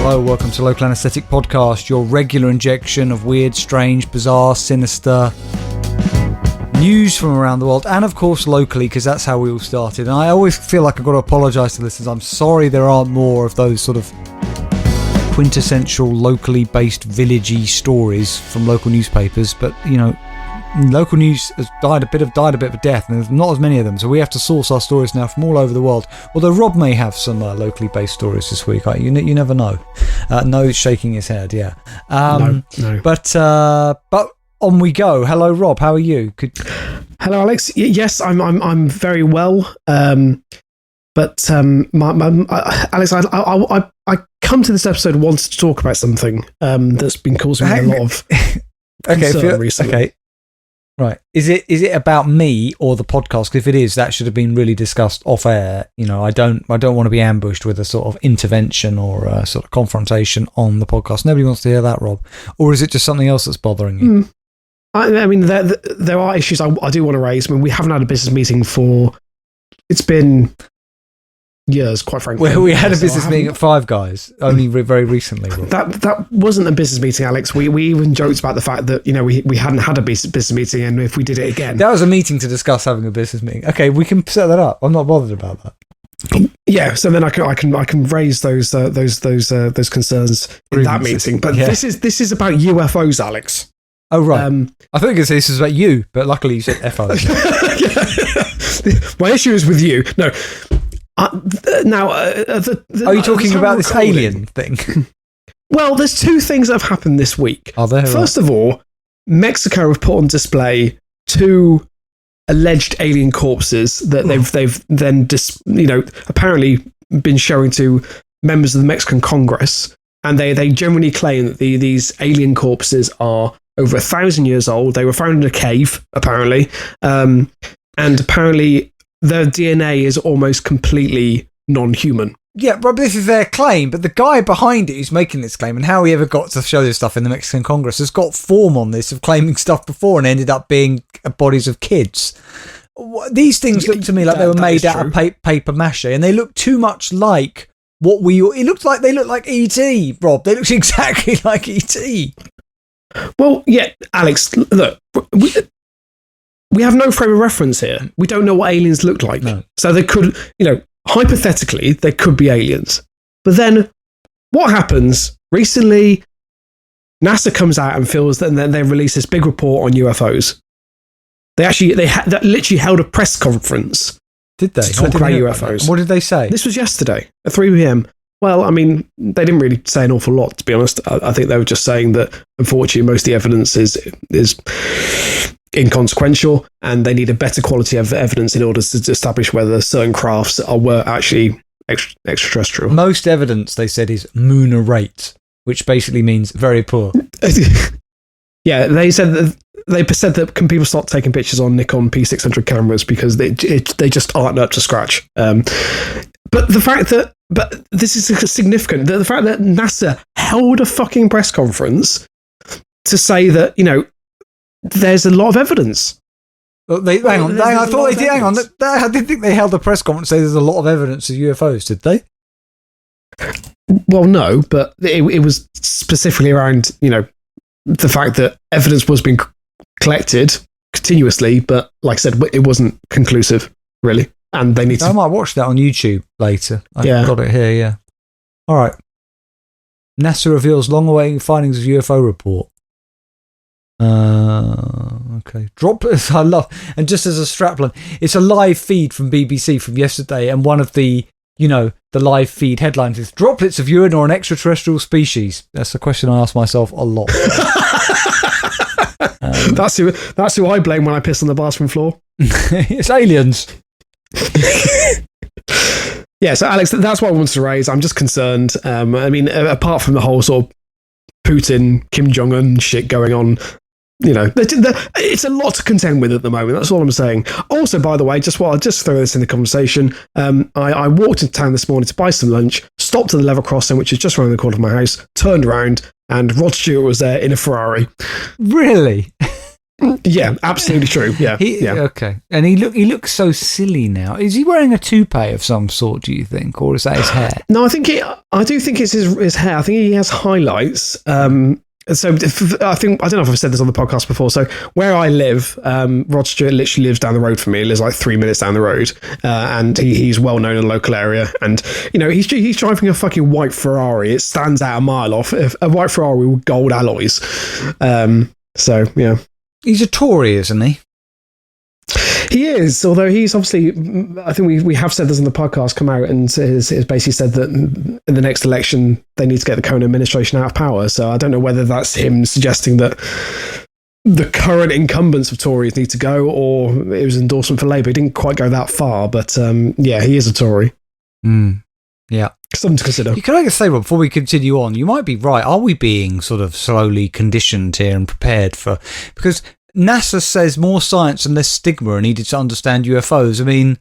Hello, welcome to Local Anesthetic Podcast, your regular injection of weird, strange, bizarre, sinister news from around the world, and of course locally, because that's how we all started. And I always feel like I've got to apologise to listeners. I'm sorry there aren't more of those sort of quintessential locally based villagey stories from local newspapers, but you know, local news has died a bit of a death, and there's not as many of them, so we have to source our stories now from all over the world. Although Rob may have some locally based stories this week. You never know. No, he's shaking his head. Yeah. No. But on we go. Hello, Rob. How are you? Hello, Alex. Yes, I'm very well. But Alex, I come to this episode wanting to talk about something that's been causing me a lot of concern recently. Okay. Right. Is it about me or the podcast? 'Cause if it is, that should have been really discussed off air. You know, I don't want to be ambushed with a sort of intervention or a sort of confrontation on the podcast. Nobody wants to hear that, Rob. Or is it just something else that's bothering you? I mean, there are issues I do want to raise. I mean, we haven't had a business meeting it's been years, quite frankly. Well, we had a business meeting at Five Guys only very recently. That wasn't a business meeting, Alex. We even joked about the fact that, you know, we hadn't had a business meeting, and if we did it again, that was a meeting to discuss having a business meeting. Okay, we can set that up. I'm not bothered about that. Yeah, so then I can raise those concerns in that meeting. But yeah. This is about UFOs, Alex. Oh right. I thought you were going to say this was about you, but luckily you said FOs. My issue is with you. No. Are you talking about this alien thing? Well, there's two things that have happened this week. Are there? First of all, Mexico have put on display two alleged alien corpses that they've then apparently been showing to members of the Mexican Congress, and they generally claim that these alien corpses are over 1,000 years old. They were found in a cave, apparently, and apparently their DNA is almost completely non-human. Yeah, Rob, this is their claim, but the guy behind it who's making this claim, and how he ever got to show this stuff in the Mexican Congress, has got form on this of claiming stuff before and ended up being bodies of kids. These things look to me like they were made out of paper mache, and they look too much like what they look like E.T., Rob. They look exactly like E.T. Well, yeah, Alex, look, we have no frame of reference here. We don't know what aliens look like. No. So they could, hypothetically, they could be aliens. But then what happens? Recently, NASA comes out and feels that, and then they release this big report on UFOs. They literally held a press conference. Did they? To talk about UFOs. What did they say? This was yesterday at 3 p.m. Well, I mean, they didn't really say an awful lot, to be honest. I think they were just saying that, unfortunately, most of the evidence is inconsequential, and they need a better quality of evidence in order to establish whether certain crafts were actually extraterrestrial. Most evidence, they said, is moon-rate, which basically means very poor. Yeah, they said that can people start taking pictures on Nikon P600 cameras because they just aren't up to scratch. But this is significant. The fact that NASA held a fucking press conference to say that, there's a lot of evidence. Well, hang on. I thought they did. Hang on. I didn't think they held a press conference to say there's a lot of evidence of UFOs, did they? Well, no, but it was specifically around, the fact that evidence was being collected continuously, but like I said, it wasn't conclusive, really. And they need to... I might watch that on YouTube later. I've got it here, yeah. All right. NASA reveals long-awaiting findings of UFO report. Okay. Droplets, I love. And just as a strapline, it's a live feed from BBC from yesterday, and one of the live feed headlines is "Droplets of urine or an extraterrestrial species." That's a question I ask myself a lot. That's who I blame when I piss on the bathroom floor. It's aliens. Yeah, so Alex, that's what I wanted to raise. I'm just concerned. I mean, apart from the whole sort of Putin, Kim Jong-un shit going on, it's a lot to contend with at the moment. That's all I'm saying. Also, by the way, I'll just throw this in the conversation. I walked into town this morning to buy some lunch, stopped at the level crossing, which is just around the corner of my house, turned around, and Rod Stewart was there in a Ferrari. Really? Yeah, absolutely true. Yeah, Okay. And he looks so silly now. Is he wearing a toupee of some sort, do you think? Or is that his hair? No, I do think it's his hair. I think he has highlights. So I don't know if I've said this on the podcast before. So where I live, Rod Stewart literally lives down the road from me. He lives like 3 minutes down the road, and he's well known in the local area. And he's driving a fucking white Ferrari. It stands out a mile off. A white Ferrari with gold alloys. So yeah, he's a Tory, isn't he? He is, although he's obviously, I think we have said this on the podcast, come out and has basically said that in the next election they need to get the Cohen administration out of power. So I don't know whether that's him suggesting that the current incumbents of Tories need to go, or it was an endorsement for Labour. He didn't quite go that far, but yeah, he is a Tory. Yeah. Something to consider. Can I just say, Rob, before we continue on, you might be right. Are we being sort of slowly conditioned here and prepared for... Because NASA says more science and less stigma are needed to understand UFOs. I mean,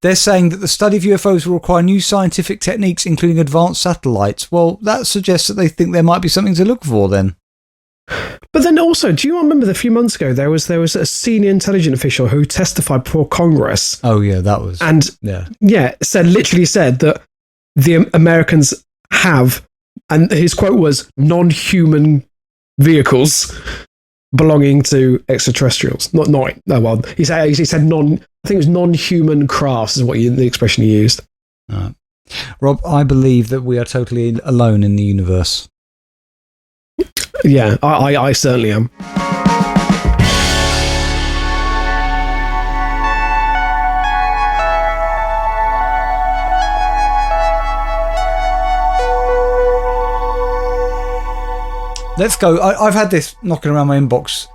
they're saying that the study of UFOs will require new scientific techniques, including advanced satellites. Well, that suggests that they think there might be something to look for then. But then also, do you remember that a few months ago there was a senior intelligence official who testified before Congress? Oh yeah, that was... And literally said that the Americans have, and his quote was, non-human vehicles belonging to extraterrestrials. He said non. I think it was non-human crafts is what the expression he used. Rob, I believe that we are totally alone in the universe. Yeah, I certainly am. Let's go. I've had this knocking around my inbox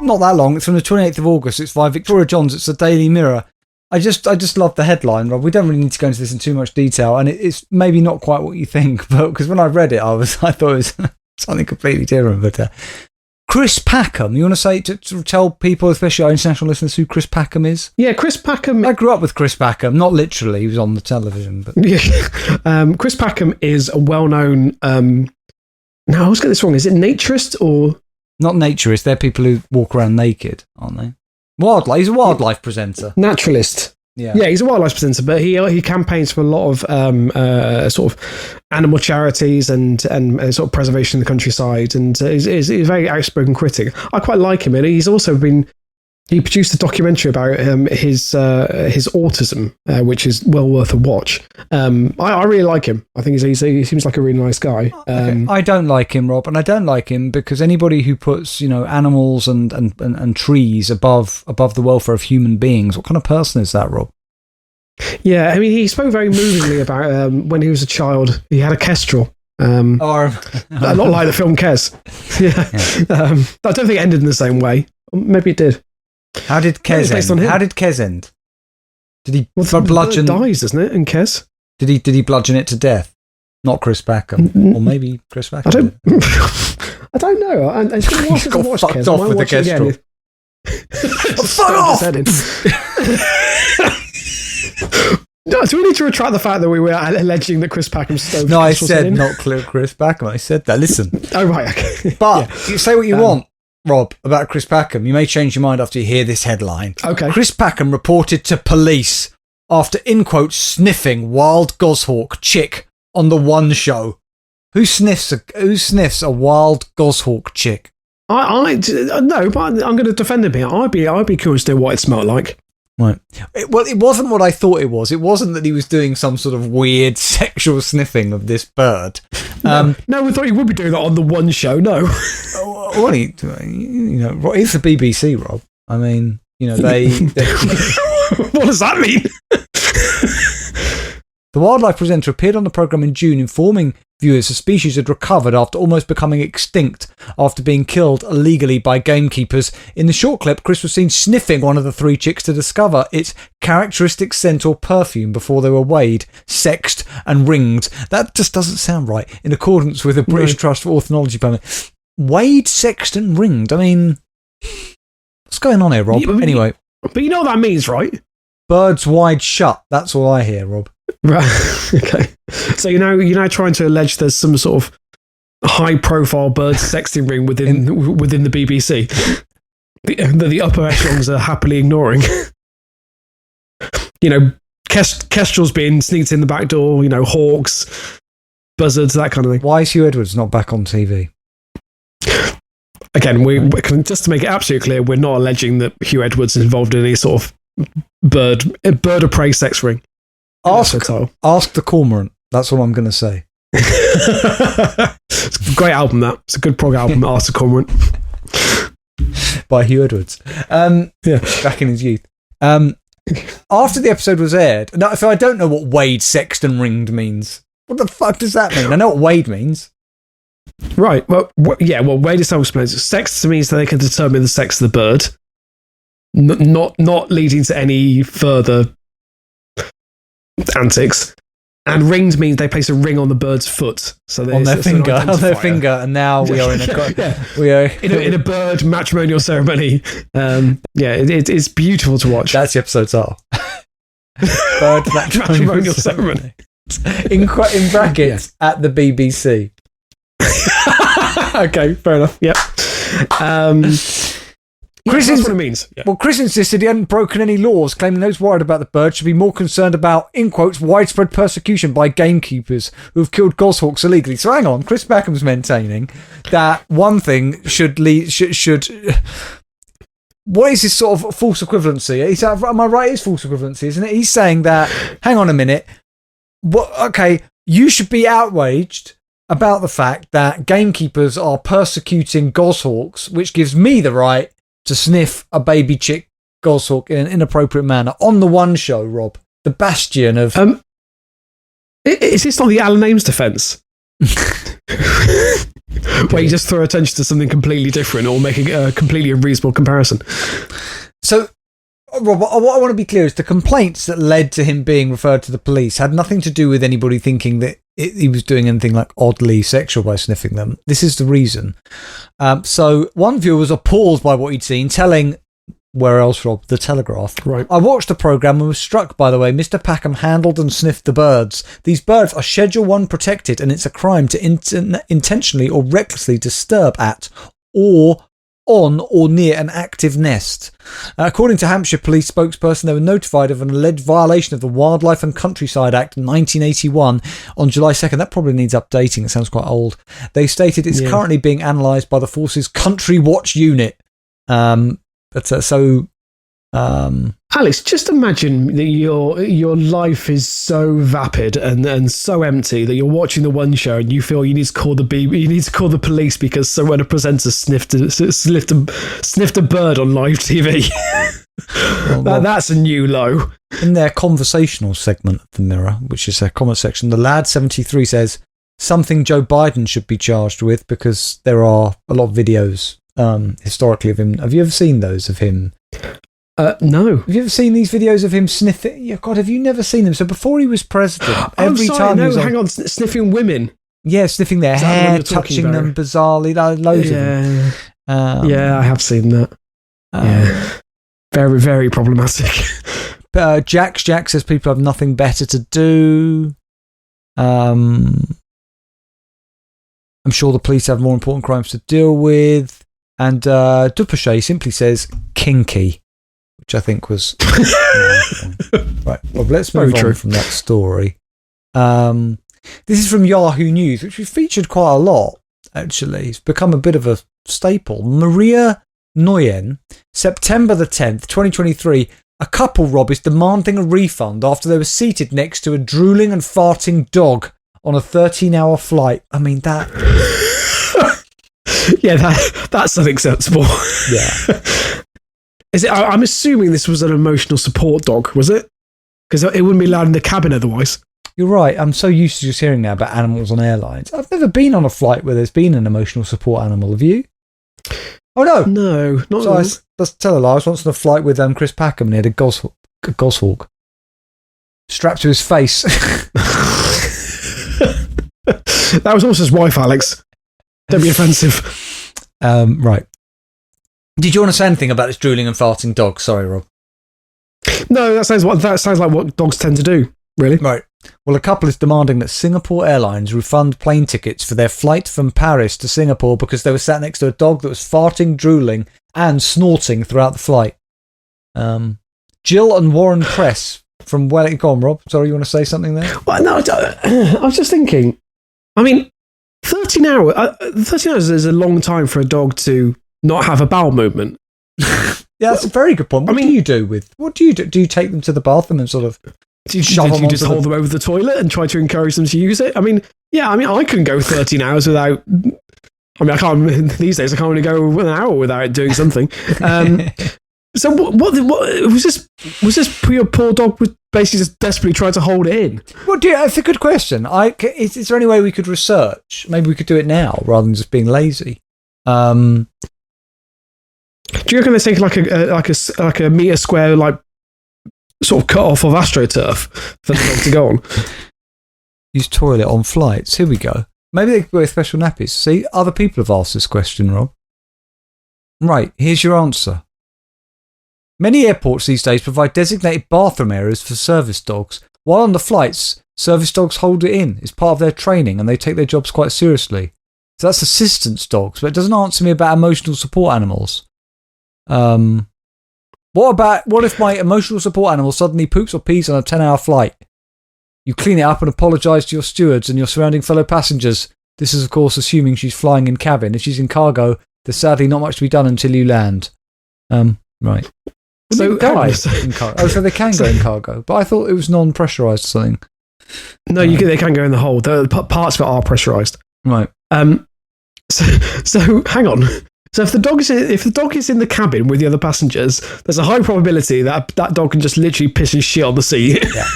not that long. It's from the 28th of August. It's by Victoria Johns. It's the Daily Mirror. I just love the headline, Rob. We don't really need to go into this in too much detail, and it's maybe not quite what you think, but because when I read it, I thought it was something completely different. But Chris Packham, you want to say to tell people, especially our international listeners, who Chris Packham is? Yeah, Chris Packham. I grew up with Chris Packham, not literally. He was on the television, but Chris Packham is a well-known. No, I always get this wrong. Is it naturist or not naturist? They're people who walk around naked, aren't they? Wildlife. He's a wildlife presenter. Naturalist. Yeah, he's a wildlife presenter, but he campaigns for a lot of sort of animal charities and sort of preservation of the countryside, and he's a very outspoken critic. I quite like him, and he's also he produced a documentary about his autism, which is well worth a watch. I really like him. I think he seems like a really nice guy. Okay. I don't like him, Rob, and I don't like him because anybody who puts animals and trees above the welfare of human beings, what kind of person is that, Rob? Yeah, I mean, he spoke very movingly about when he was a child. He had a kestrel. A lot like the film Kes. Yeah. I don't think it ended in the same way. Maybe it did. How did Kes end? How did Kes end? Did he bludgeon? Dies, doesn't it? In Kes, did he bludgeon it to death? Not Chris Packham, or maybe Chris Packham. I don't know. I didn't watch Kes. Off with the kestrel. Fuck off! No, do we need to retract the fact that we were alleging that Chris Packham stole? No, I said not Chris Packham. I said that. Listen. Oh right, okay. But you say what you want, Rob, about Chris Packham. You may change your mind after you hear this headline. Okay. Chris Packham reported to police after, in quotes, sniffing wild goshawk chick on the One Show. Who sniffs a wild goshawk chick? No, but I'm going to defend him here. I'd be curious to know what it smelled like. Right. Well, it wasn't what I thought it was. It wasn't that he was doing some sort of weird sexual sniffing of this bird. No, we thought he would be doing that on the One Show. No. Well, it's the BBC, Rob. I mean, they what does that mean? The wildlife presenter appeared on the programme in June, informing viewers the species had recovered after almost becoming extinct after being killed illegally by gamekeepers. In the short clip, Chris was seen sniffing one of the three chicks to discover its characteristic scent or perfume before they were weighed, sexed and ringed. That just doesn't sound right, in accordance with the British Trust for Ornithology permit. Weighed, sexed and ringed? I mean, what's going on here, Rob? Anyway. But you know what that means, right? Birds wide shut. That's all I hear, Rob. Right. Okay. So you're now trying to allege there's some sort of high-profile bird sexting ring within the BBC. the upper echelons are happily ignoring. Kestrel's being sneaked in the back door, hawks, buzzards, that kind of thing. Why is Hugh Edwards not back on TV? Again, just to make it absolutely clear, we're not alleging that Hugh Edwards is involved in any sort of bird of prey sex ring. Ask the Cormorant. That's all I'm going to say. It's a great album, that. It's a good prog album, Ask the Cormorant. By Hugh Edwards. Back in his youth. After the episode was aired, now, so I don't know what Wade Sexton ringed means. What the fuck does that mean? I know what Wade means. Right. Well, Wade is self-explains. Sex means that they can determine the sex of the bird, not leading to any further antics. And ringed means they place a ring on the bird's foot, on their finger, and now we are in a bird matrimonial ceremony. It's beautiful to watch. That's the episode's title. Bird matrimonial ceremony. In brackets at the BBC. Okay, fair enough. Yep. Chris that's what it means. Yeah. Well, Chris insisted he hadn't broken any laws, claiming those worried about the bird should be more concerned about, in quotes, widespread persecution by gamekeepers who have killed goshawks illegally. So hang on, Chris Beckham's maintaining that one thing should what is this sort of false equivalency? Am I right? It's false equivalency, isn't it? He's saying that, hang on a minute, you should be outraged about the fact that gamekeepers are persecuting goshawks, which gives me the right to sniff a baby chick goshawk in an inappropriate manner on the One Show, Rob, the bastion of. Is this not the Alan Ames defence? Where you just throw attention to something completely different or make a completely unreasonable comparison. So, Rob, what I want to be clear is the complaints that led to him being referred to the police had nothing to do with anybody thinking that he was doing anything like oddly sexual by sniffing them. This is the reason. So one viewer was appalled by what he'd seen, telling, where else, Rob? The Telegraph. Right. I watched the programme and was struck by the way Mr. Packham handled and sniffed the birds. These birds are Schedule 1 protected, and it's a crime to intentionally or recklessly disturb at or on or near an active nest. According to Hampshire Police spokesperson, they were notified of an alleged violation of the Wildlife and Countryside Act 1981 on July 2nd. That probably needs updating. It sounds quite old. They stated it's currently being analysed by the Force's Country Watch Unit. Alex, just imagine that your life is so vapid and so empty that you're watching the One Show and you feel you need to call the police because someone, a presenter, sniffed a bird on live TV. That's a new low. In their conversational segment of the Mirror, which is their comment section, the Lad 73 says something Joe Biden should be charged with because there are a lot of videos historically of him. Have you ever seen those of him? No. Have you ever seen these videos of him sniffing? Yeah, God, have you never seen them? So before he was president, hang on, sniffing women. Yeah, sniffing their hair, touching them bizarrely, loads of them. I have seen that. Very, very problematic. Jack says people have nothing better to do. I'm sure the police have more important crimes to deal with. And Dupache simply says kinky, which I think was right. Well, let's move on from that story. This is from Yahoo News, which we featured quite a lot. Actually, it's become a bit of a staple. Maria Nguyen, September the 10th, 2023. A couple, Rob, is demanding a refund after they were seated next to a drooling and farting dog on a 13-hour flight. I mean that. Yeah, that's unacceptable. Yeah. I'm assuming this was an emotional support dog, was it? Because it wouldn't be allowed in the cabin otherwise. You're right. I'm so used to just hearing now about animals on airlines. I've never been on a flight where there's been an emotional support animal. Have you? Oh, no. No, not so let's tell a lie. I was once on a flight with Chris Packham and he had a goshawk strapped to his face. That was also his wife, Alex. Don't be offensive. Right. Did you want to say anything about this drooling and farting dog? Sorry, Rob. No, that sounds like what dogs tend to do, really. Right. Well, a couple is demanding that Singapore Airlines refund plane tickets for their flight from Paris to Singapore because they were sat next to a dog that was farting, drooling, and snorting throughout the flight. Jill and Warren Press from Wellington. Go on, Rob. Sorry, you want to say something there? Well, no, I was just thinking. I mean, 13 hours. 13 hours is a long time for a dog to not have a bowel movement. Yeah, that's a very good point. What do you do? Do you take them to the bathroom and sort of shove them? You just hold them over the toilet and try to encourage them to use it? I mean, I couldn't go 13 hours without. I mean, I can't these days. I can't really go an hour without doing something. So what was this? Was this your poor dog was basically just desperately trying to hold it in? Well, that's a good question. Is there any way we could research? Maybe we could do it now rather than just being lazy. Do you reckon they take like a metre square, like sort of cut off of AstroTurf for the dog to go on? Use toilet on flights. Here we go. Maybe they could wear special nappies. See, other people have asked this question, Rob. Right, here's your answer. Many airports these days provide designated bathroom areas for service dogs. While on the flights, service dogs hold it in. It's part of their training and they take their jobs quite seriously. So that's assistance dogs, but it doesn't answer me about emotional support animals. What if my emotional support animal suddenly poops or pees on a 10-hour flight? You clean it up and apologise to your stewards and your surrounding fellow passengers. This is, of course, assuming she's flying in cabin. If she's in cargo, there's sadly not much to be done until you land. Right. So they can go in cargo, but I thought it was non-pressurised or something. No, they can go in the hold. The parts of it are pressurised. Right. So hang on. So if the dog is in the cabin with the other passengers, there's a high probability that dog can just literally piss his shit on the seat. Yeah.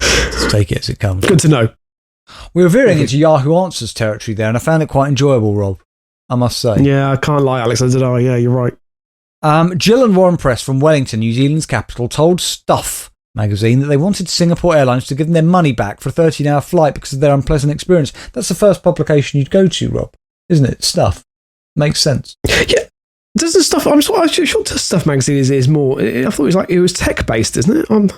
Just take it as it comes. Good to know. We were veering into Yahoo Answers territory there, and I found it quite enjoyable, Rob, I must say. Yeah, I can't lie, Alex. I did. Yeah, you're right. Jill and Warren Press from Wellington, New Zealand's capital, told Stuff magazine that they wanted Singapore Airlines to give them their money back for a 13-hour flight because of their unpleasant experience. That's the first publication you'd go to, Rob, isn't it? Stuff. Makes sense. Yeah. Doesn't Stuff... I'm sure Stuff magazine is more... I thought it was tech-based, isn't it? I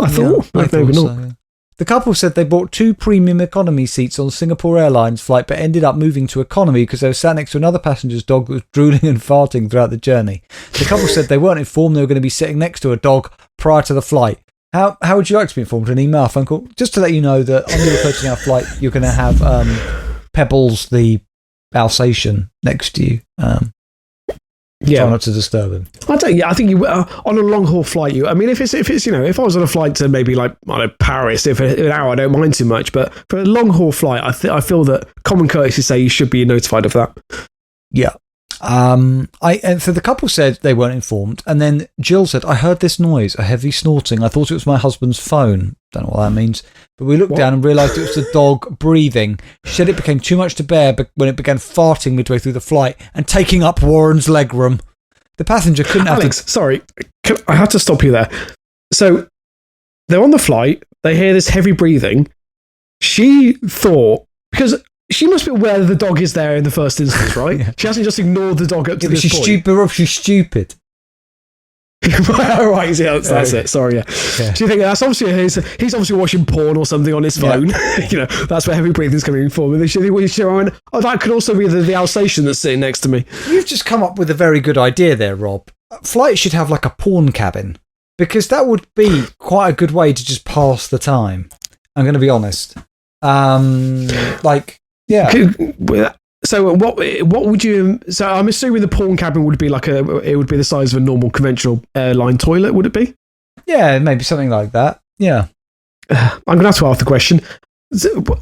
thought maybe not. So, yeah. The couple said they bought 2 premium economy seats on Singapore Airlines flight but ended up moving to economy because they were sat next to another passenger's dog that was drooling and farting throughout the journey. The couple said they weren't informed they were going to be sitting next to a dog prior to the flight. How would you like to be informed? An email, phone call? Just to let you know that on your 13-hour flight, you're going to have Pebbles, the Alsatian, next to you. Try not to disturb him. I think you on a long haul flight. If I was on a flight to maybe Paris, if an hour I don't mind too much, but for a long haul flight, I feel that common courtesy say you should be notified of that. Yeah. And so the couple said they weren't informed, and then Jill said, "I heard this noise, a heavy snorting. I thought it was my husband's phone. Don't know what that means, but we looked down and realised it was the dog breathing. She said it became too much to bear when it began farting midway through the flight and taking up Warren's legroom. The passenger couldn't have Alex, sorry, I have to stop you there. So they're on the flight, they hear this heavy breathing. She thought, because she must be aware that the dog is there in the first instance, right? Yeah. She hasn't just ignored the dog up to this point. Stupid, Rob, she's stupid. Right, yeah, that's it. Sorry, yeah. Do you think that's obviously he's obviously watching porn or something on his phone? Yeah. That's where heavy breathing's coming from. And that could also be the Alsatian that's sitting next to me. You've just come up with a very good idea there, Rob. Flights should have a porn cabin, because that would be quite a good way to just pass the time. I'm going to be honest. Yeah. So what would you? So I'm assuming the porn cabin would be it would be the size of a normal conventional airline toilet, would it be? Yeah, maybe something like that. Yeah. I'm going to have to ask the question.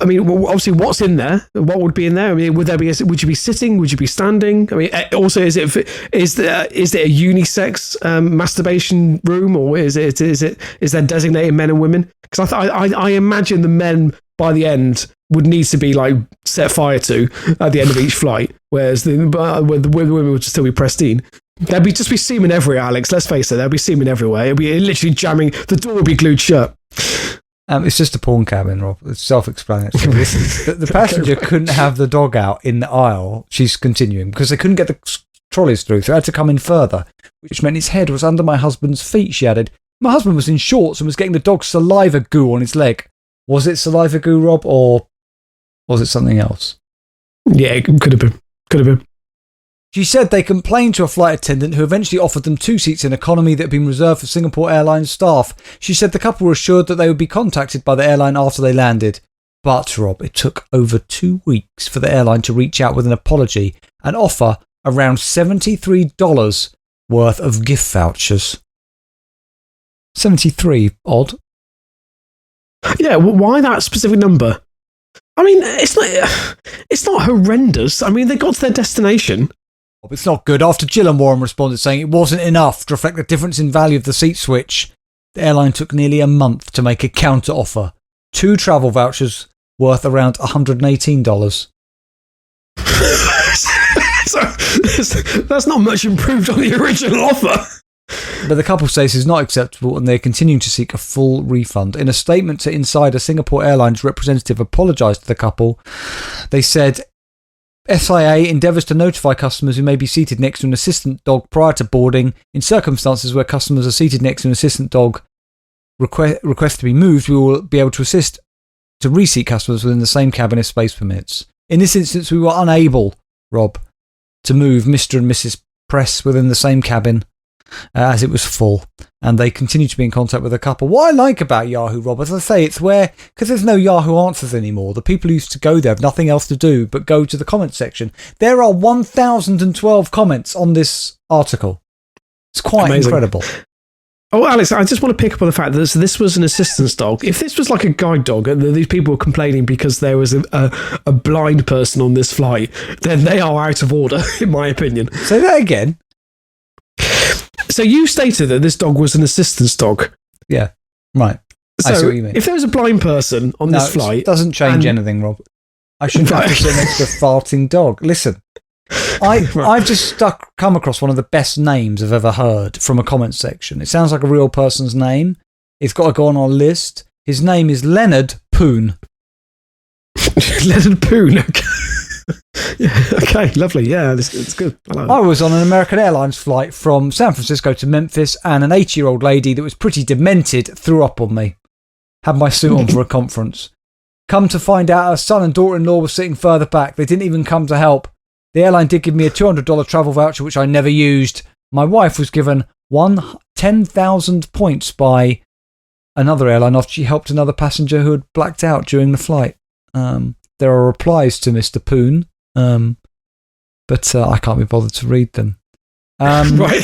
I mean, obviously, what's in there? What would be in there? I mean, would you be sitting? Would you be standing? I mean, also, is it a unisex masturbation room, or is there designated men and women? Because I imagine the men by the end would need to be set fire to at the end of each flight, whereas the women would still be pristine. There'd just be semen everywhere, Alex. Let's face it, there'd be semen everywhere. It'd be literally jamming. The door would be glued shut. It's just a porn cabin, Rob. It's self-explanatory. The passenger couldn't have the dog out in the aisle. She's continuing because they couldn't get the trolleys through, so they had to come in further, which meant his head was under my husband's feet. She added, "My husband was in shorts and was getting the dog's saliva goo on his leg. Was it saliva goo, Rob, or was it something else? Yeah, it could have been. Could have been. She said they complained to a flight attendant who eventually offered them 2 seats in economy that had been reserved for Singapore Airlines staff. She said the couple were assured that they would be contacted by the airline after they landed. But, Rob, it took over 2 weeks for the airline to reach out with an apology and offer around $73 worth of gift vouchers. 73, odd. Yeah, why that specific number? I mean, it's not horrendous. I mean, they got to their destination. It's not good. After Jill and Warren responded saying it wasn't enough to reflect the difference in value of the seat switch, the airline took nearly a month to make a counter offer. 2 travel vouchers worth around $118. So, that's not much improved on the original offer. But the couple says it's not acceptable and they're continuing to seek a full refund. In a statement to Insider, Singapore Airlines representative apologised to the couple. They said SIA endeavours to notify customers who may be seated next to an assistant dog prior to boarding. In circumstances where customers are seated next to an assistant dog request to be moved, we will be able to assist to reseat customers within the same cabin if space permits. In this instance, we were unable, Rob, to move Mr. and Mrs. Press within the same cabin as it was full, and they continue to be in contact with the couple. What I like about Yahoo, Rob, as I say, it's where, because there's no Yahoo Answers anymore, the people who used to go there have nothing else to do but go to the comment section. There are 1,012 comments on this article. It's quite amazing. Incredible. Oh, Alex, I just want to pick up on the fact that this was an assistance dog. If this was like a guide dog and these people were complaining because there was a blind person on this flight, then they are out of order, in my opinion. Say that again. So you stated that this dog was an assistance dog. Yeah, right. So I see what you mean. If there was a blind person on this flight... it doesn't change anything, Rob. I shouldn't have to sit next to a farting dog. Listen, I've just come across one of the best names I've ever heard from a comment section. It sounds like a real person's name. It's got to go on our list. His name is Leonard Poon. Leonard Poon. Yeah, okay, lovely. Yeah, it's good. I was on an American Airlines flight from San Francisco to Memphis, and an 80-year-old lady that was pretty demented threw up on me. Had my suit on for a conference. Come to find out, her son and daughter-in-law were sitting further back. They didn't even come to help. The airline did give me a $200 travel voucher, which I never used. My wife was given 10,000 points by another airline after she helped another passenger who had blacked out during the flight. There are replies to Mr. Poon, but I can't be bothered to read them. Right.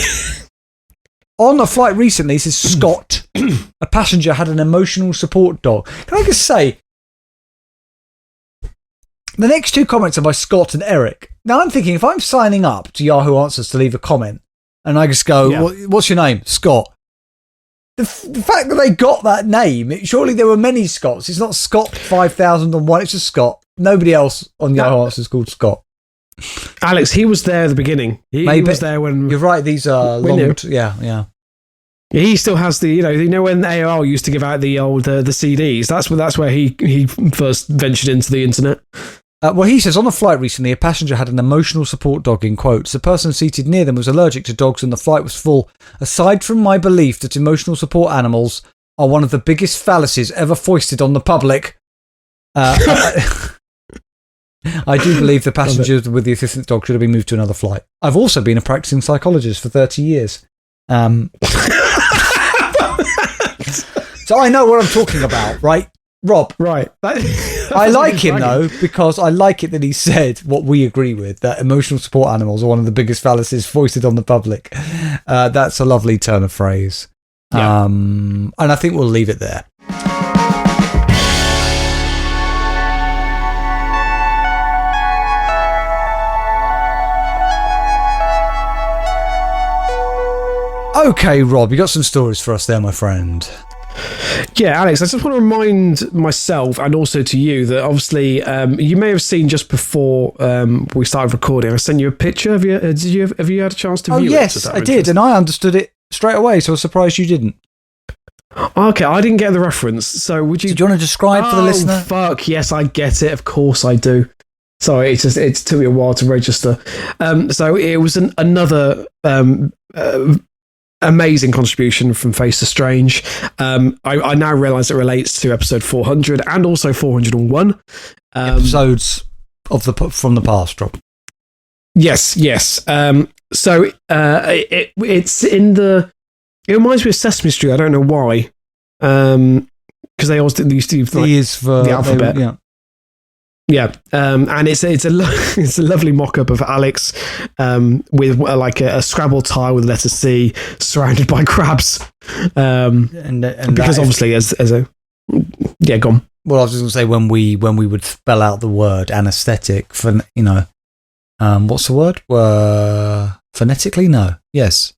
On a flight recently, this is Scott. A passenger had an emotional support dog. Can I just say, the next 2 comments are by Scott and Eric. Now I'm thinking, if I'm signing up to Yahoo Answers to leave a comment, and I just go, what's your name? Scott. The fact that they got that name, surely there were many Scotts. It's not Scott 5001, it's just Scott. Nobody else on Yahoo Answers is called Scott. Alex, he was there at the beginning. He was there when... You're right, these are long... Yeah. He still has the, when AOL used to give out the old the CDs. That's where he first ventured into the internet. Well, he says, on a flight recently, a passenger had an emotional support dog, in quotes. The person seated near them was allergic to dogs and the flight was full. Aside from my belief that emotional support animals are one of the biggest fallacies ever foisted on the public, I do believe the passengers with the assistance dog should have been moved to another flight. I've also been a practicing psychologist for 30 years. So I know what I'm talking about, right? Rob. Right. I like him, though, because I like it that he said what we agree with, that emotional support animals are one of the biggest fallacies foisted on the public. That's a lovely turn of phrase. Yeah. And I think we'll leave it there. Okay, Rob, you got some stories for us there, my friend. Yeah, Alex, I just want to remind myself and also to you that obviously you may have seen just before we started recording, I sent you a picture. Have you had a chance to view it? Oh, yes, I did, and I understood it straight away, so I was surprised you didn't. Okay, I didn't get the reference, so would you... So do you want to describe for the listener? Fuck, yes, I get it, of course I do. Sorry, it took me a while to register. So it was another amazing contribution from Face to Strange. I now realise it relates to episode 400 and also 401. Episodes from the past, Rob. Yes. So it's in the. It reminds me of Sesame Street. I don't know why. Because they always used to use the alphabet. Yeah, and it's a lovely mock-up of Alex with like a Scrabble tile with the letter C surrounded by crabs. And because obviously as a gone. Well, I was just going to say when we would spell out the word anaesthetic for what's the word? Phonetically, no. Yes.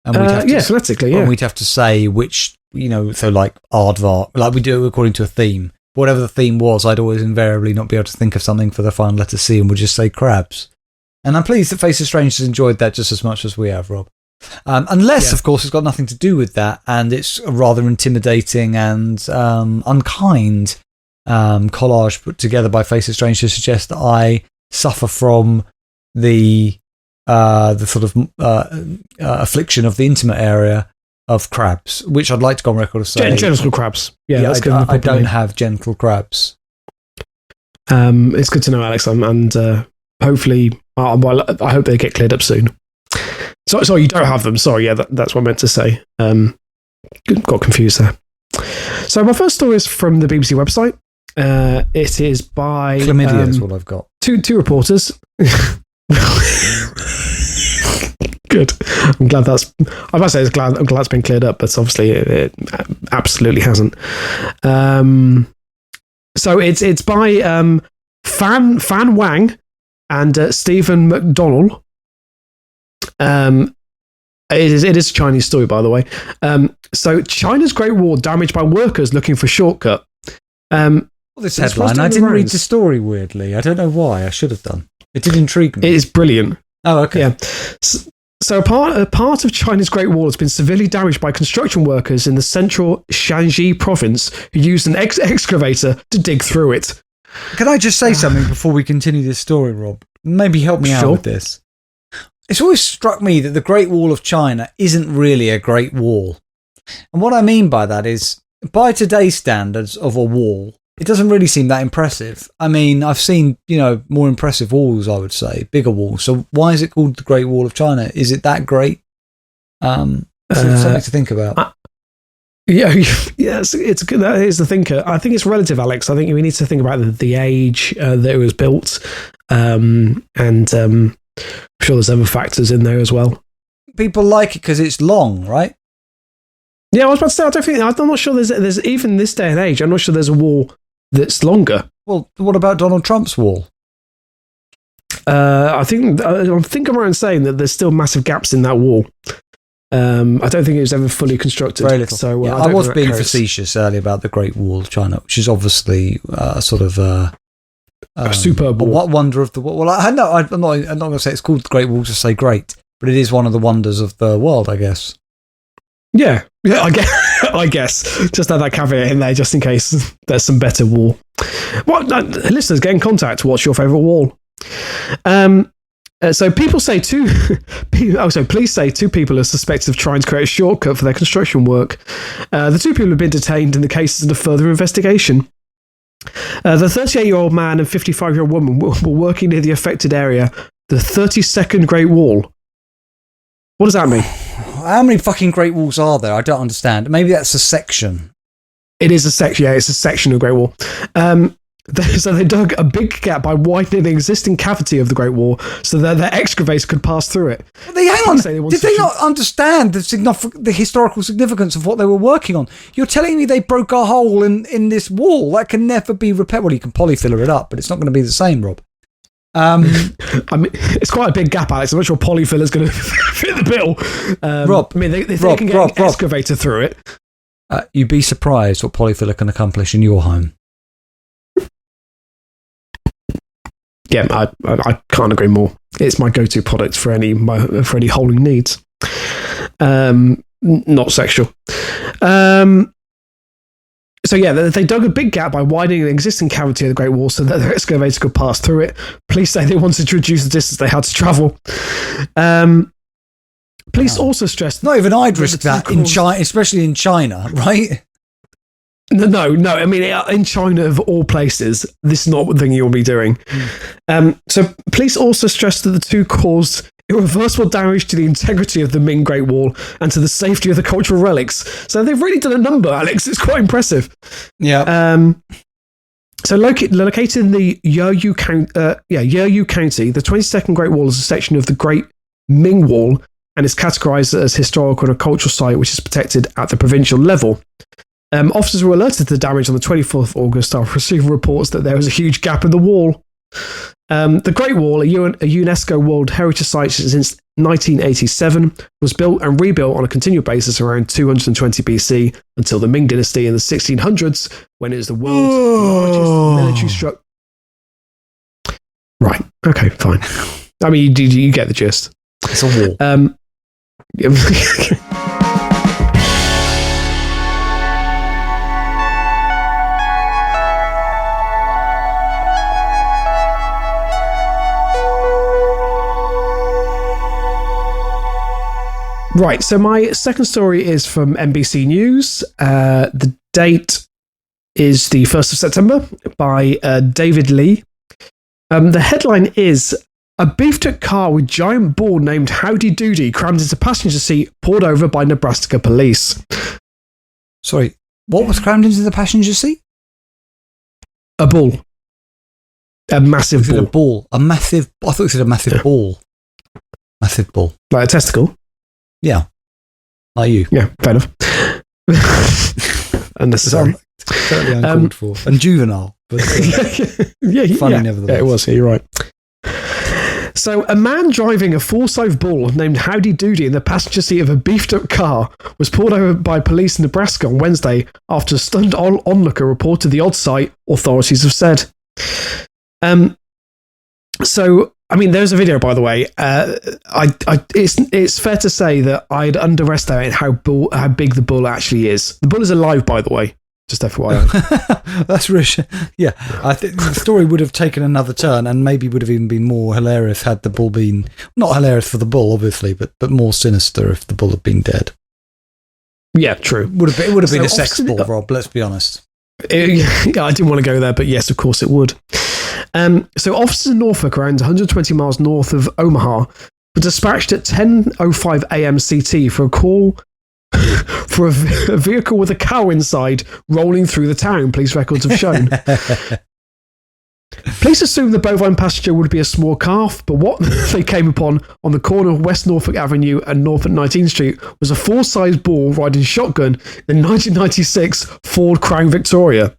And phonetically, yeah. And we'd have to say which, so like aardvark, like we do according to a theme. Whatever the theme was, I'd always invariably not be able to think of something for the final letter C and would just say crabs. And I'm pleased that Face of Strange has enjoyed that just as much as we have, Rob. Unless, of course, it's got nothing to do with that and it's a rather intimidating and unkind collage put together by Face of Strange to suggest that I suffer from the sort of affliction of the intimate area of crabs, which I'd like to go on record of saying. Genital crabs. Yeah, I don't have genital crabs. It's good to know, Alex, and hopefully, I hope they get cleared up soon. Sorry, you don't have them. Sorry, yeah, that's what I meant to say. Got confused there. So my first story is from the BBC website. It is by chlamydia is what I've got. Two reporters. Good. I'm glad that's. I must say, I'm glad it's been cleared up, but obviously it absolutely hasn't. So it's by Fan Wang and Stephen McDonnell. It is a Chinese story, by the way. So China's Great Wall damaged by workers looking for shortcut. This headline, I didn't read the story. Weirdly, I don't know why. I should have done. It did intrigue me. It is brilliant. Oh, okay. Yeah. So a part of China's Great Wall has been severely damaged by construction workers in the central Shanxi province who used an excavator to dig through it. Can I just say something before we continue this story, Rob? Maybe help me out with this. It's always struck me that the Great Wall of China isn't really a Great Wall. And what I mean by that is, by today's standards of a wall, it doesn't really seem that impressive. I mean, I've seen, more impressive walls, I would say, bigger walls. So why is it called the Great Wall of China? Is it that great? Something to think about. It's good. That is the thinker. I think it's relative, Alex. I think we need to think about the age that it was built. And I'm sure there's other factors in there as well. People like it because it's long, right? Yeah, I was about to say, I'm not sure there's even this day and age, I'm not sure there's a wall that's longer. Well, what about Donald Trump's wall? I think I'm right in saying that there's still massive gaps in that wall. I don't think it was ever fully constructed. Very little. So I was being facetious earlier about the Great Wall of China, which is obviously sort of a superb wall. What wonder of the world? Well, I'm not going to say it's called the Great Wall to say great, but it is one of the wonders of the world, I guess. Yeah, I guess. Just add that caveat in there just in case there's some better wall. Listeners, get in contact. What's your favourite wall? So police say two people are suspected of trying to create a shortcut for their construction work. The two people have been detained in the case under further investigation. The 38-year-old man and 55-year-old woman were working near the affected area, the 32nd Great Wall. What does that mean? How many fucking Great Walls are there? I don't understand. Maybe that's a section. It is a section. Yeah, it's a section of Great Wall. So they dug a big gap by widening the existing cavity of the Great Wall so that their excavator could pass through it. Hang on. Did they not understand the historical significance of what they were working on? You're telling me they broke a hole in this wall that can never be repaired? Well, you can polyfiller it up, but it's not going to be the same, Rob. I mean, it's quite a big gap, Alex. I'm not sure polyfiller's going to fit the bill. Rob, I mean, they can get an excavator through it. You'd be surprised what polyfiller can accomplish in your home. Yeah, I can't agree more. It's my go-to product for any holing needs. Not sexual. So yeah, they dug a big gap by widening the existing cavity of the Great Wall so that their excavator could pass through it. Police say they wanted to reduce the distance they had to travel. Police also stressed... Not even I'd risk that in China, especially in China, right? No. I mean, in China, of all places, this is not the thing you'll be doing. So police also stressed that the two caused irreversible damage to the integrity of the Ming Great Wall and to the safety of the cultural relics. So they've really done a number, Alex. It's quite impressive. Yeah. So located in the Yeoyu County, the 22nd Great Wall is a section of the Great Ming Wall and is categorized as historical and a cultural site, which is protected at the provincial level. Officers were alerted to the damage on the 24th of August after receiving reports that there was a huge gap in the wall. The Great Wall, a UNESCO World Heritage Site since 1987, was built and rebuilt on a continual basis around 220 BC until the Ming Dynasty in the 1600s, when it is the world's largest military structure. Right. Okay. Fine. I mean, you get the gist. It's a wall. Right, so my second story is from NBC News. The date is the 1st of September by David Lee. The headline is, a beefed-up car with giant ball named Howdy Doody crammed into passenger seat poured over by Nebraska police. Sorry, what was crammed into the passenger seat? A ball. A massive ball. A ball. A massive... I thought it said a massive ball. Massive ball. Like a testicle? Yeah. Like you. Yeah, fair enough. Unnecessary. Totally uncalled for. And juvenile. But funny nevertheless. Yeah, it was. Yeah, you're right. So, a man driving a full-size bull named Howdy Doody in the passenger seat of a beefed-up car was pulled over by police in Nebraska on Wednesday after a stunned onlooker reported the odd sight, authorities have said. So, I mean, there's a video, by the way. It's fair to say that I'd underestimated how big the bull actually is. The bull is alive, by the way. Just FYI. That's rich. Yeah, I think the story would have taken another turn and maybe would have even been more hilarious had the bull been... Not hilarious for the bull, obviously, but more sinister if the bull had been dead. Yeah, true. It would have been a sex ball, Rob, let's be honest. I didn't want to go there, but yes, of course it would. So officers in Norfolk, around 120 miles north of Omaha, were dispatched at 10:05 a.m. CT for a call for a vehicle with a cow inside rolling through the town, police records have shown. Police assumed the bovine passenger would be a small calf, but what they came upon on the corner of West Norfolk Avenue and Norfolk 19th Street was a full-size bull riding shotgun in 1996 Ford Crown Victoria.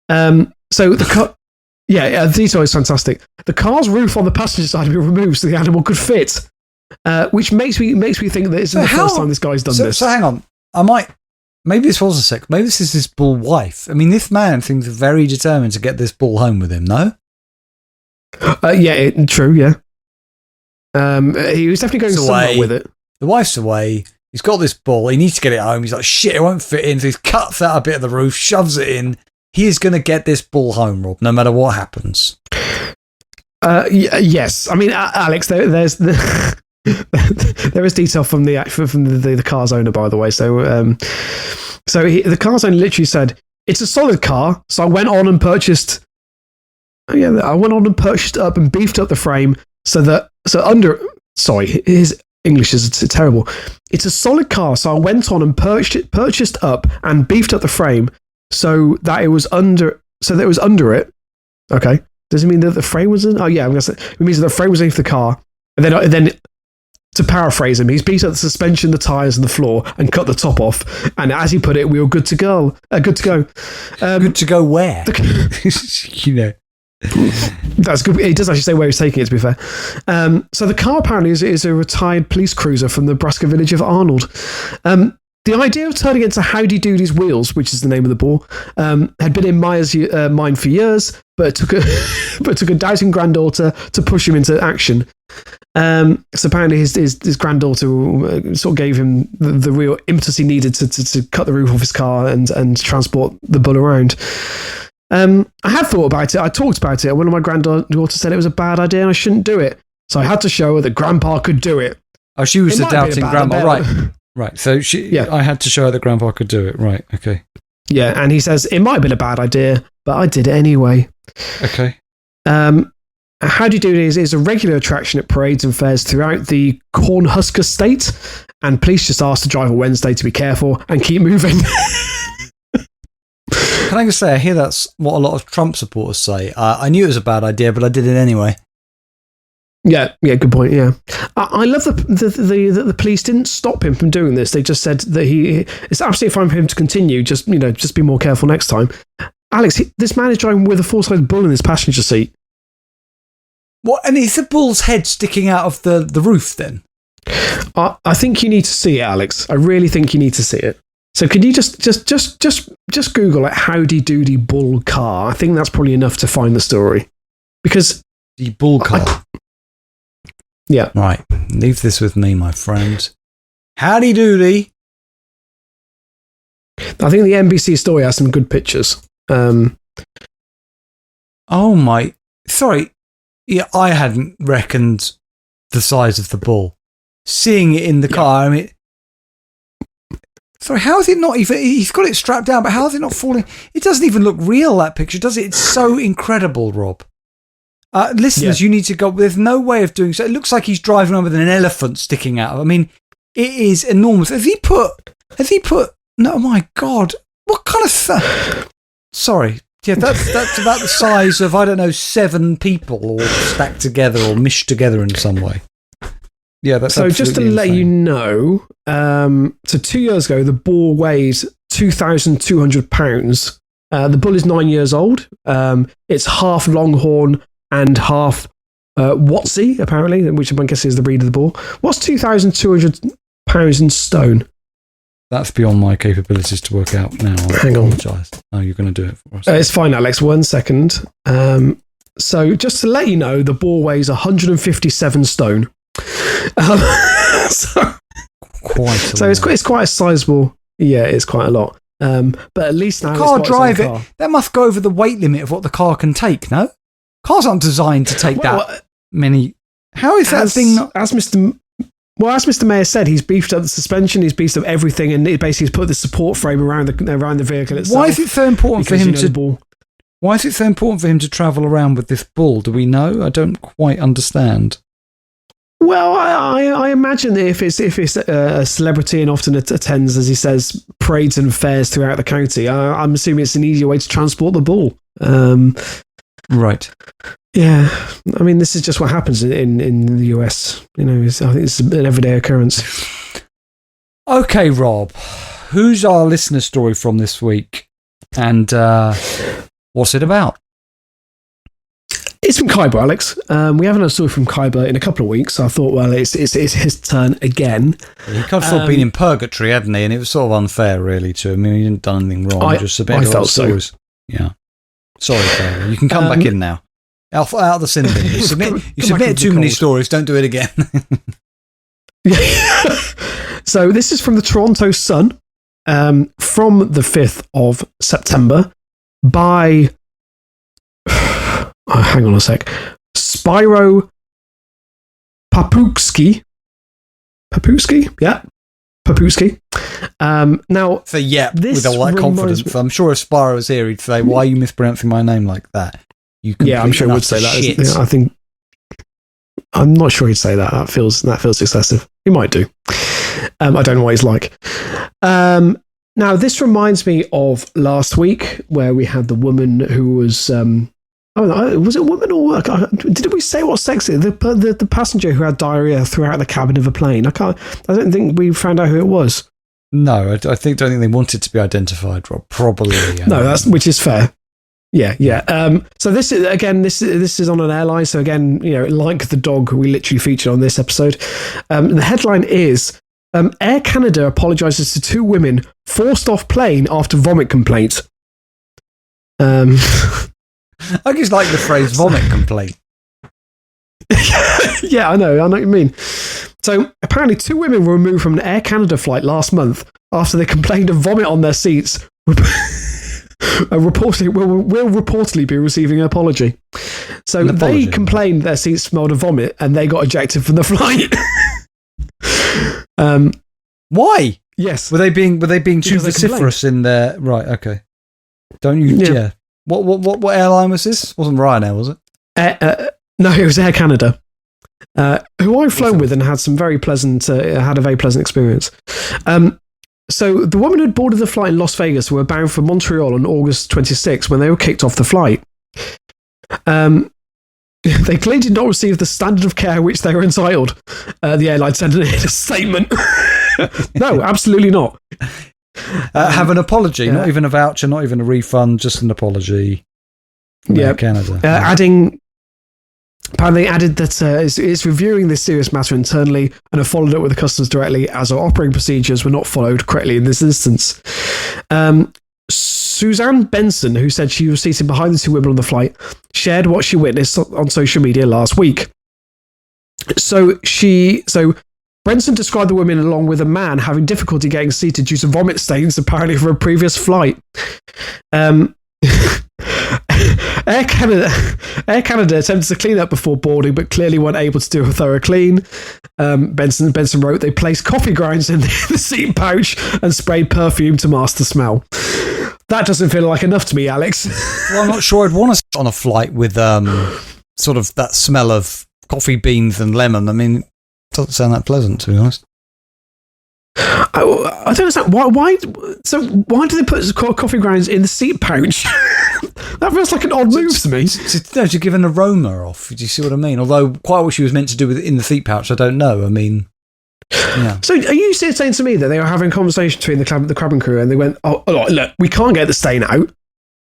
So the detail is fantastic. The car's roof on the passenger side had been removed so the animal could fit, which makes me think that it's the first time this guy's done this. So hang on, maybe this was a sex. Maybe this is his bull wife. I mean, this man seems very determined to get this bull home with him. No. True. Yeah. He was definitely going somewhere with it. The wife's away. He's got this bull. He needs to get it home. He's like, shit, it won't fit in. So he cuts out a bit of the roof, shoves it in. He is going to get this bull home, Rob, no matter what happens. Yes. I mean, Alex, there's there is detail from the car's owner, by the way. So, the car's owner literally said, "It's a solid car, so I went on and purchased. Up and beefed up the frame his English is terrible. It's a solid car, so I went on and purchased up and beefed up the frame so that it was under it. Okay, does it mean that the frame was in? Oh yeah, I'm gonna say it means that the frame was into the car, and then to paraphrase him, he's beat up the suspension, the tires, and the floor, and cut the top off. And as he put it, we were good to go. Good to go. Good to go where? That's good. He does actually say where he's taking it, to be fair. So the car apparently is a retired police cruiser from the Nebraska village of Arnold. The idea of turning it into Howdy Doody's wheels, which is the name of the bull, had been in Meyer's mind for years, but it took a doubting granddaughter to push him into action. So apparently his granddaughter sort of gave him the real impetus he needed to cut the roof off his car and transport the bull around. I had thought about it. I talked about it. One of my granddaughters said it was a bad idea and I shouldn't do it. So I had to show her that Grandpa could do it. Oh, she was It the might have been doubting a grandma. bad- Right. So I had to show her that grandpa could do it. Right. Okay. Yeah, and he says, it might have been a bad idea, but I did it anyway. Okay. How Do You Do It is a regular attraction at parades and fairs throughout the Cornhusker state, and police just asked the driver Wednesday to be careful and keep moving. Can I just say, I hear that's what a lot of Trump supporters say. I knew it was a bad idea, but I did it anyway. Yeah, good point. Yeah, I love that the police didn't stop him from doing this. They just said that it's absolutely fine for him to continue. Just be more careful next time. Alex, this man is driving with a full-size bull in his passenger seat. What? And is the bull's head sticking out of the roof then? I think you need to see it, Alex. I really think you need to see it. So can you just Google it, Howdy Doody Bull Car? I think that's probably enough to find the story. Because the bull car. Yeah. Right. Leave this with me, my friend. Howdy doody. I think the NBC story has some good pictures. Oh my. Sorry. Yeah, I hadn't reckoned the size of the bull. Seeing it in the car, I mean. Sorry, how is it not even. He's got it strapped down, but how is it not falling? It doesn't even look real, that picture, does it? It's so incredible, Rob. Listeners, you need to go. There's no way of doing so. It looks like he's driving around with an elephant sticking out. I mean, it is enormous. Has he put? No, my God. What kind of. Sorry. Yeah, that's about the size of, I don't know, 7 people all stacked together or mished together in some way. Yeah, that's so just to let you know, so 2 years ago, the bull weighed 2,200 pounds. The bull is 9 years old. It's half Longhorn and half Watsy, apparently, which I guess is the breed of the bull. What's 2,200 pounds in stone? That's beyond my capabilities to work out now. Hang on. Apologise. Oh, you're going to do it for us. It's fine, Alex. 1 second. So just to let you know, the bull weighs 157 stone. So it's quite a sizable. Yeah, it's quite a lot. But at least now car drive it. That must go over the weight limit of what the car can take. No, cars aren't designed to take that many. How is that thing? As Mr. Mayor said, he's beefed up the suspension, he's beefed up everything, and he basically put the support frame around the vehicle itself. Why is it so important for him to? Why is it so important for him to travel around with this bull? Do we know? I don't quite understand. Well, I imagine that if it's a celebrity and often attends, as he says, parades and fairs throughout the county, I'm assuming it's an easier way to transport the bull. Right. Yeah. I mean, this is just what happens in the US. I think it's an everyday occurrence. Okay, Rob. Who's our listener story from this week? And what's it about? It's from Kyber, Alex. We haven't had a story from Kyber in a couple of weeks, so I thought, well, it's his turn again. He kind of felt been in purgatory, hadn't he? And it was sort of unfair, really, to him. I mean, he didn't done anything wrong. I felt so. Yeah. Sorry, Kyber. You can come back in now. Out of the sin bin. You submit too many stories. Don't do it again. So this is from the Toronto Sun, from the 5th of September, by... hang on a sec. Spyro Papuksky. Papuksky? Yeah. Papuksky. Now... So, with all that confidence. I'm sure if Spyro was here, he'd say, why are you mispronouncing my name like that? I'm sure he would say that. I'm not sure he'd say that. That feels excessive. He might do. I don't know what he's like. Now, this reminds me of last week where we had the woman who was... was it a woman or... Did we say what sex it is? The passenger who had diarrhea throughout the cabin of a plane. I don't think we found out who it was. No, I don't think they wanted to be identified, Rob. Probably. No, which is fair. Yeah. So this is on an airline. So again, like the dog we literally featured on this episode. The headline is Air Canada apologizes to 2 women forced off plane after vomit complaint. I just like the phrase vomit complaint. Yeah, I know what you mean. So apparently 2 women were removed from an Air Canada flight last month after they complained of vomit on their seats. Will reportedly be receiving an apology. So they complained their seats smelled of vomit and they got ejected from the flight. Why? Yes. Were they being too vociferous in their... Right, okay. Don't you... Yeah. What airline was this? Wasn't Ryanair, was it? No, it was Air Canada. Who I've flown with and had some very pleasant... had a very pleasant experience. So the woman had boarded the flight in Las Vegas were bound for Montreal on August 26 when they were kicked off the flight. They clearly did not receive the standard of care which they were entitled. The airline said in a statement. No, absolutely not. Have an apology, not even a voucher, not even a refund, just an apology. Yeah, Canada. Apparently added that it's reviewing this serious matter internally and have followed it with the customers directly as our operating procedures were not followed correctly in this instance. Suzanne Benson, who said she was seated behind the two women on the flight, shared what she witnessed on social media last week. So Benson described the women along with a man having difficulty getting seated due to vomit stains apparently from a previous flight. Air Canada attempted to clean up before boarding, but clearly weren't able to do a thorough clean. Benson wrote they placed coffee grinds in the seat pouch and sprayed perfume to mask the smell. That doesn't feel like enough to me, Alex. Well, I'm not sure I'd want to sit on a flight with sort of that smell of coffee beans and lemon. I mean, it doesn't sound that pleasant, to be honest. I don't understand why. So why do they put coffee grinds in the seat pouch? That feels like an odd move to me. To give an aroma off. Do you see what I mean? Although quite what she was meant to do with it in the seat pouch, I don't know. I mean, yeah. So are you saying to me that they were having a conversation between the cabin crew and they went, "Oh, look, we can't get the stain out.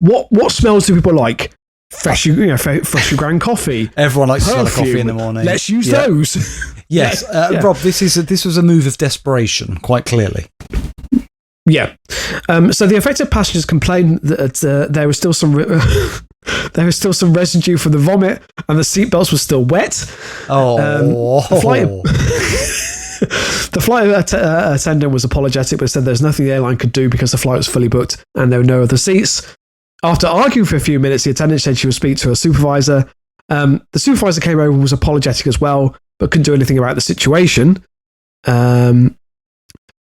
What smells do people like? Freshly ground coffee. Everyone likes to smell coffee in the morning. Let's use those." Yes, Rob. This was a move of desperation, quite clearly. Yeah. So the affected passengers complained that there was still some residue from the vomit, and the seatbelts were still wet. Oh. The flight attendant was apologetic, but said there's nothing the airline could do because the flight was fully booked and there were no other seats. After arguing for a few minutes, the attendant said she would speak to her supervisor. The supervisor came over and was apologetic as well, but couldn't do anything about the situation.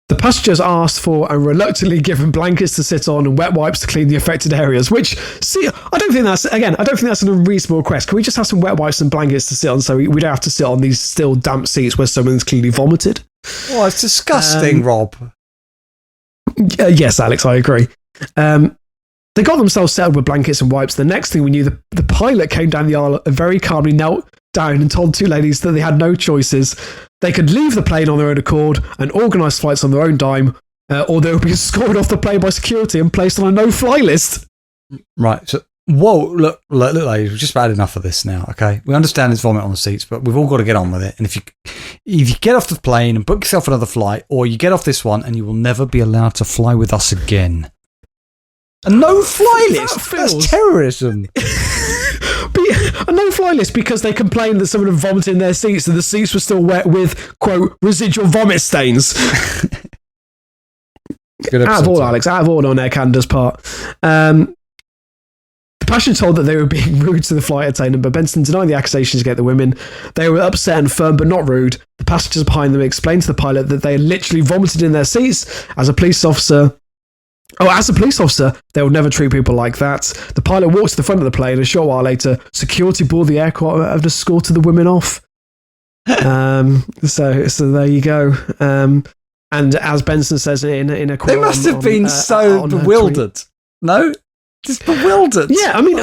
The passengers asked for and reluctantly given blankets to sit on and wet wipes to clean the affected areas, which, I don't think that's an unreasonable request. Can we just have some wet wipes and blankets to sit on so we don't have to sit on these still damp seats where someone's clearly vomited? Oh, it's disgusting, Rob. Yes, Alex, I agree. They got themselves settled with blankets and wipes. The next thing we knew, the pilot came down the aisle and very calmly knelt down and told two ladies that they had no choices. They could leave the plane on their own accord and organise flights on their own dime, or they would be escorted off the plane by security and placed on a no-fly list. Right. So, whoa, look, ladies, we've just had enough of this now, okay? We understand there's vomit on the seats, but we've all got to get on with it. And if you get off the plane and book yourself another flight, or you get off this one and you will never be allowed to fly with us again. A no-fly list? That's terrorism. A no-fly list because they complained that someone had vomited in their seats and the seats were still wet with, quote, residual vomit stains. Out of all, Alex, out of all on Air Canada's part. The passenger told that they were being rude to the flight attendant, but Benson denied the accusations against the women. They were upset and firm, but not rude. The passengers behind them explained to the pilot that they had literally vomited in their seats. As a police officer, they would never treat people like that. The pilot walked to the front of the plane, and a short while later, security boarded the aircraft and escorted the women off. So there you go. And as Benson says in a quote, they must have been so bewildered. No, just bewildered. Yeah, I mean,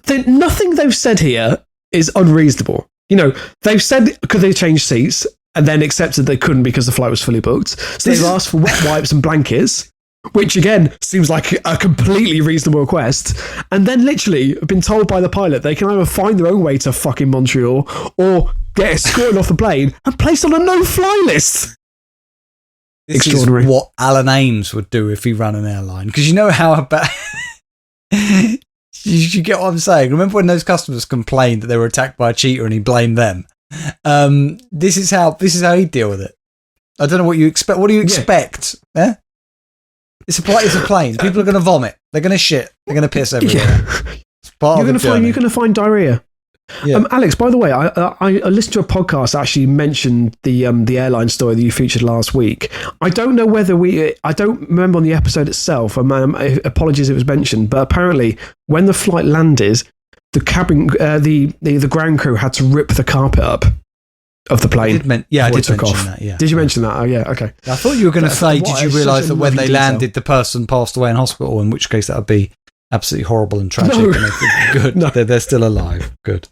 they nothing they've said here is unreasonable. You know, they've said could they change seats, and then accepted they couldn't because the flight was fully booked. So they've asked for wet wipes and blankets, which again seems like a completely reasonable request. And then literally been told by the pilot they can either find their own way to fucking Montreal or get escorted off the plane and placed on a no-fly list. This Extraordinary. Is what Alan Ames would do if he ran an airline. Because you know how about... you get what I'm saying? Remember when those customers complained that they were attacked by a cheater and he blamed them? This is how he'd deal with it. I don't know what you expect. What do you expect? Yeah. It's a plane. People are going to vomit. They're going to shit. They're going to piss everywhere. Yeah. You're going to find diarrhea. Yeah. Alex, by the way, I listened to a podcast that actually mentioned the airline story that you featured last week. I don't know whether I don't remember on the episode itself. Apologies if it was mentioned, but apparently when the flight landed, the cabin, the ground crew had to rip the carpet up of the plane. I did mention that. Yeah. Did you mention that? Oh, yeah. Okay. I thought you were going to say, did you realise that when they landed, the person passed away in hospital? In which case, that would be absolutely horrible and tragic. No. And good. No. They're still alive. Good.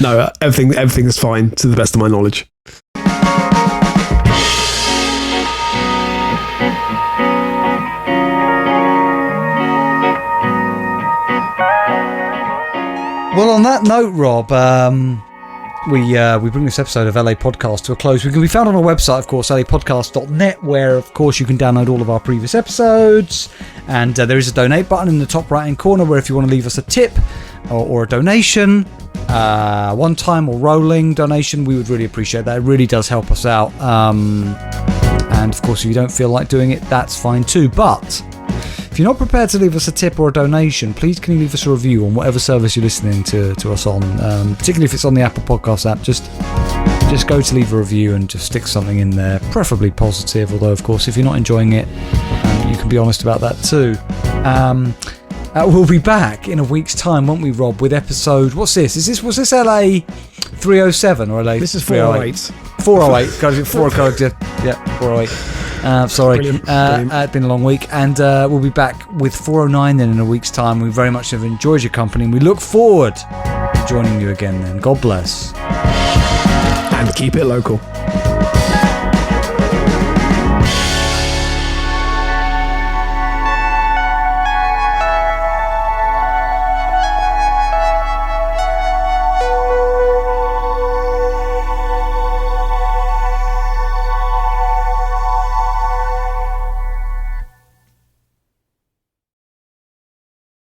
No, everything is fine to the best of my knowledge. Well, on that note, Rob, we bring this episode of LA Podcast to a close. We can be found on our website, of course, lapodcast.net, where, of course, you can download all of our previous episodes. And there is a donate button in the top right-hand corner where if you want to leave us a tip or a donation, one-time or rolling donation, we would really appreciate that. It really does help us out. And, of course, if you don't feel like doing it, that's fine too. But if you're not prepared to leave us a tip or a donation, please can you leave us a review on whatever service you're listening to us on, particularly if it's on the Apple Podcast app. Just go to leave a review and just stick something in there, preferably positive, although of course if you're not enjoying it, you can be honest about that too. We'll be back in a week's time, won't we, Rob, with episode, was this LA 307 or LA? This is 408. 408. Got it. 408. Sorry. Brilliant. It's been a long week, and we'll be back with 409 then in a week's time. We very much have enjoyed your company, and we look forward to joining you again then. God bless. And keep it local.